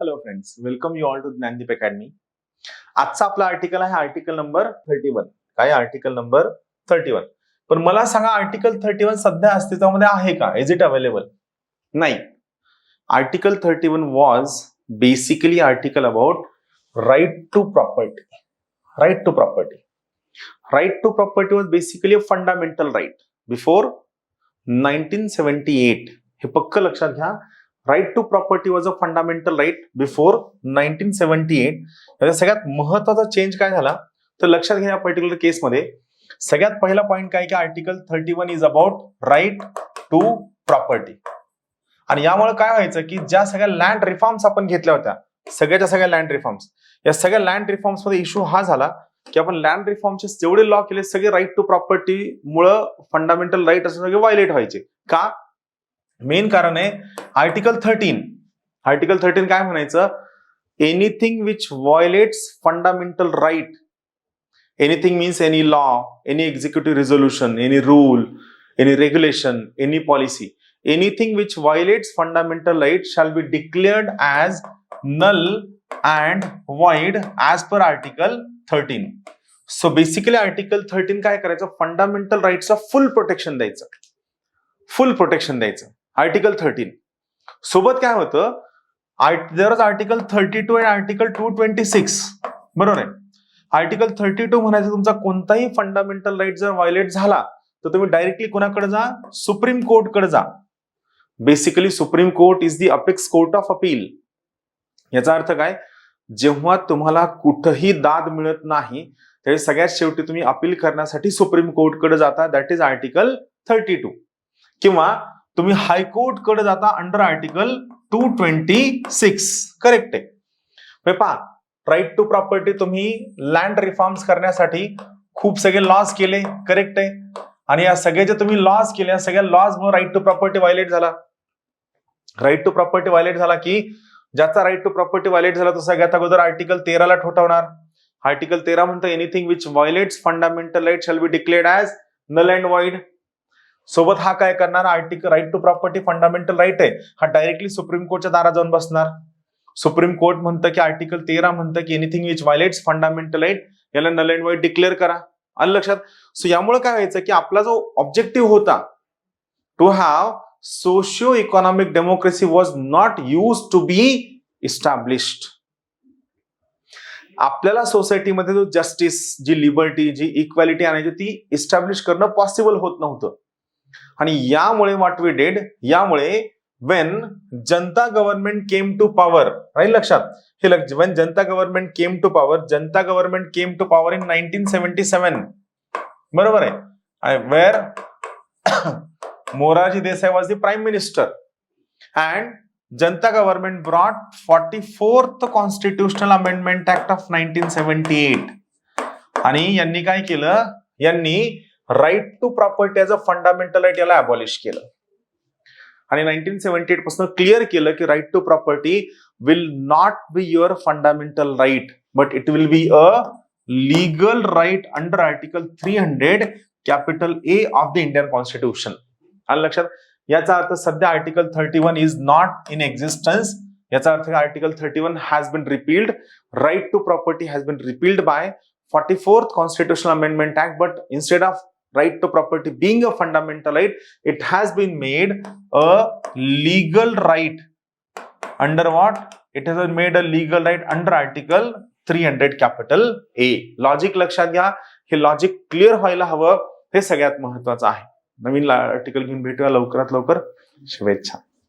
Hello friends, welcome you all to Gyandeep academy. आजचा आपला article आहे आर्टिकल नंबर 31. काय आर्टिकल नंबर 31? पण मला सांगा, आर्टिकल 31 सध्या अस्तित्वामध्ये आहे का? Is it available? नाही. Article 31 was basically article about right to property. Right to property. Right to property was basically a fundamental right before 1978. हे पक्क लक्षात घ्या. Right to property was a fundamental right before 1978. याचा सगळ्यात महत्वाचा change काय झाला तर लक्षात घ्या, या पर्टिक्युलर केसमध्ये सगळ्यात पहिला पॉईंट काय की article 31 is about right to property. आणि यामुळे काय व्हायचं की ज्या सगळ्या लँड रिफॉर्म्स आपण घेतल्या होत्या, सगळ्याच्या सगळ्या लँड रिफॉर्म्स, या सगळ्या लँड रिफॉर्म्स मध्ये इश्यू हा झाला की आपण लँड रिफॉर्मचे जेवढे लॉ केले सगळे राईट टू प्रॉपर्टी मुळे फंडामेंटल राईट असं सगळे व्हायलेट व्हायचे. का? मेन कारण आहे आर्टिकल 13. आर्टिकल 13 काय म्हणायचं? Anything which violates fundamental right. Anything means any law, any executive resolution, any rule, any regulation, any policy. Anything which violates fundamental right shall be declared as null and void as per article 13. So basically article 13 काय करायचं? Fundamental राईटचा फुल protection द्यायचं. फुल protection द्यायचं article 13 सोबत. काय होतं, article 32 आणि article 226. बरोबर आहे. आर्टिकल 32 म्हणायचं तुमचा कोणताही फंडामेंटल राईट जर व्हायलेट झाला तर तुम्ही डायरेक्टली कोणाकडे जा? सुप्रीम कोर्टकडे जा. Basically supreme court is the apex court of appeal. याचा अर्थ काय? जेव्हा तुम्हाला कुठेही दाद मिळत नाही त्यावेळी सगळ्यात शेवटी तुम्ही अपील करण्यासाठी सुप्रीम कोर्टकडे जाता. That is article 32. किंवा तुम्ही हायकोर्ट कडे जाता अंडर आर्टिकल 226. करेक्ट आहे. पहा, राईट टू प्रॉपर्टी तुम्ही लँड रिफॉर्म्स करण्यासाठी खूप सगळे लॉज केले. करेक्ट आहे. आणि या सगळे जे तुम्ही लॉज केले, सगळ्या लॉज मुळे राईट टू प्रॉपर्टी व्हायलेट झाला. राईट टू प्रॉपर्टी व्हायलेट झाला की ज्याचा राईट टू प्रॉपर्टी व्हायलेट झाला तो सगळ्यात अगोदर आर्टिकल 13 ला ठोठावणार. आर्टिकल 13 म्हणतो anything which violates fundamental right shall be declared as null and void. सोबत हा काय करणार? Article right to property fundamental right आहे, हा डायरेक्टली सुप्रीम कोर्टच्या दारात जाऊन बसणार. सुप्रीम कोर्ट म्हणतं की आर्टिकल 13 म्हणतं की anything which violates fundamental right याला नल अँड व्हॉइड डिक्लेअर करा. आलं लक्षात? सो यामुळे काय व्हायचं की आपला जो ऑब्जेक्टिव्ह होता to have socio economic democracy was not use to be established. आपल्याला सोसायटीमध्ये जो जस्टिस, जी लिबर्टी, जी इक्वॅलिटी आणायची ती इस्टॅब्लिश करणं पॉसिबल होत नव्हतं. आणि यामुळे व्हॉट वी डिड, यामुळे when Janata government came to power, राहील लक्षात हे when Janata government came to power, Janata government came to power in 1977. बरोबर आहे. Where Morarji Desai was the prime minister and Janata government brought 44th constitutional amendment act of 1978. आणि यांनी काय केलं? यांनी right to property as a fundamental right याला अबॉलिश केलं. आणि 1978 पासून क्लिअर केलं की right to property will not be your fundamental right but it will be a legal right under article 300 capital A of the Indian constitution. आलं लक्षात? याचा अर्थ सध्या article 31 is not in existence. याचा अर्थ article 31 has been repealed. Right to property has been repealed by 44th Constitutional Amendment Act, but instead of right to property being a fundamental right, it has been made a legal right. Under what? It has been made a legal right under Article 300 capital A. Logic लक्षात घ्या. हे logic clear व्हायला हवं, हे सगळ्यात महत्वाचं आहे. नवीन article घेऊन भेटूया लवकरात लवकर. शुभेच्छा.